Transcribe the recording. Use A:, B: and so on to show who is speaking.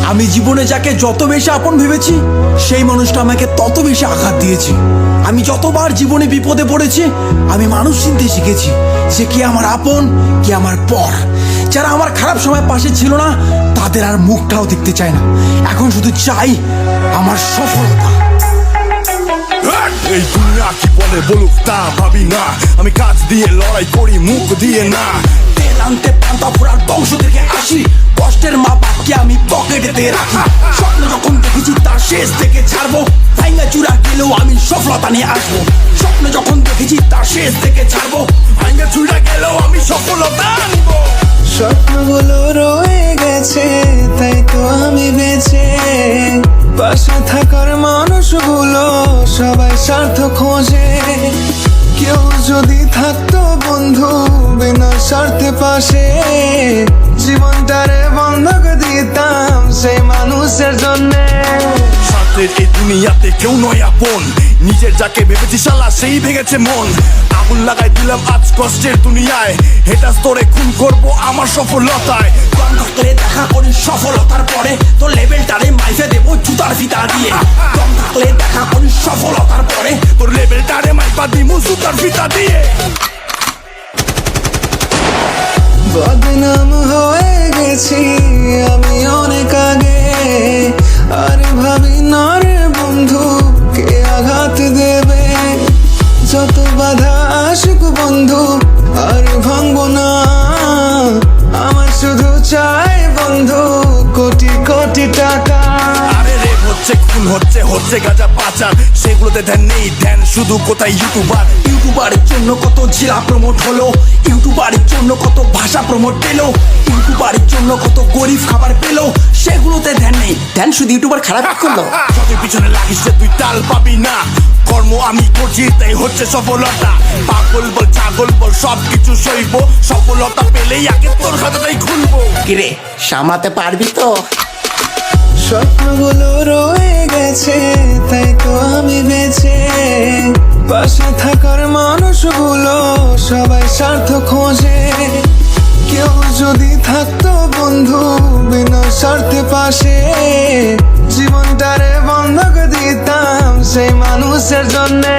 A: আমি জীবনে যাকে যত বেশি আপন ভেবেছি সেই মানুষটা আমাকে তত বেশি আঘাত দিয়েছে। আমি যতবার জীবনে বিপদে পড়েছি আমি মানুষ চিনতে শিখেছি যে কে আমার আপন, কে আমার পর। যারা আমার খারাপ সময় পাশে ছিল না তাদের আর মুখটাও দেখতে চায় না। এখন শুধু চাই আমার সফলতা।
B: এই দুনিয়া কি বলে বলুক তা ভাবি না, আমি কাজ দিয়ে লড়াই করি মুখ দিয়ে না।
A: তেল আনতে পান্তা ফোড়ার বংশ থেকে আসি, কষ্টের মা বাপকে আমি পকেটেতে রাখি। স্বপ্ন যখন দেখেছি তার শেষ থেকে ছাড়বো, ভাঙা চূড়া গেলেও আমি সফলতা নিয়ে আসবো। স্বপ্ন যখন দেখেছি তার শেষ থেকে ছাড়বো,
B: ভাঙা চুড়া গেলেও আমি সফলতা আনবো।
C: স্বপ্নগুলো রয়ে গেছে তাই তো আমি বেঁচে, পাশে থাকার মানুষগুলো সবাই স্বার্থ খোঁজে। কেউ যদি থাকতো বন্ধু বিনা স্বার্থে পাশে, জীবনটারে বন্ধক দিতাম সেই মানুষের জন্যে।
B: স্বার্থের এই দুনিয়াতে কেউ নয় আপন, নিজের যাকে ভেবেছি শালা সেই ভেঙেছে মন। আগুন লাগাই দিলাম আজ কষ্টের দুনিয়ায়, হেটা স্তরে খুন করবো আমার সফলতায়।
A: দম থাকলে দেখা করি সফলতার পরে, তোর লেভেলটারে মাইফে দেবো জুতার ফিতা দিয়ে। দম থাকলে দেখা করি সফলতার পরে,
B: তোর লেভেলটারে মাইপা দিমু জুতার ফিতা দিয়ে।
C: বদনাম হয়ে গেছি আমি অনেক আগে, আর ভাবি না রে বন্ধু কে আঘাত দেবে। যত বাধা আসুক বন্ধু আর ভাঙবো না, আমার শুধু চাই বন্ধু কোটি কোটি টাকা।
B: আরে রেপ হচ্ছে, খুন হচ্ছে, হচ্ছে গাঁজা পাচার, সেগুলোতে ধ্যান নেই, ধ্যান শুধু কোথায় ইউটিউবার।
A: ইউটিউবারের জন্য কত জেলা প্রমোট হলো, ইউটিউবারের জন্য কত ভাষা প্রমোট পেলো, ইউটিউবারের জন্য কত গরিব খাবার পেলো, সেগুলোতে ধ্যান নেই, ধ্যান শুধু ইউটিউবার খারাপ করলো।
B: যতই পিছনে লাগিস যে তুই তাল পাবি না, কর্ম আমি করছি তাই হচ্ছে সফলতা। পাগল বল ছাগল বল সবকিছু সইব, সফলতা পেলেই আগে তোর খাতাটাই খুলবো।
A: কিরে সামলাতে পারবি তো?
C: স্বপ্নগুলো রয়ে গেছে তাই তো আমি বেঁচে, পাশে থাকার মানুষগুলো সবাই স্বার্থ খোঁজে। কেউ যদি থাকতো বন্ধু বিনা স্বার্থে পাশে, জীবনটারে বন্ধক দিতাম সেই মানুষের জন্যে।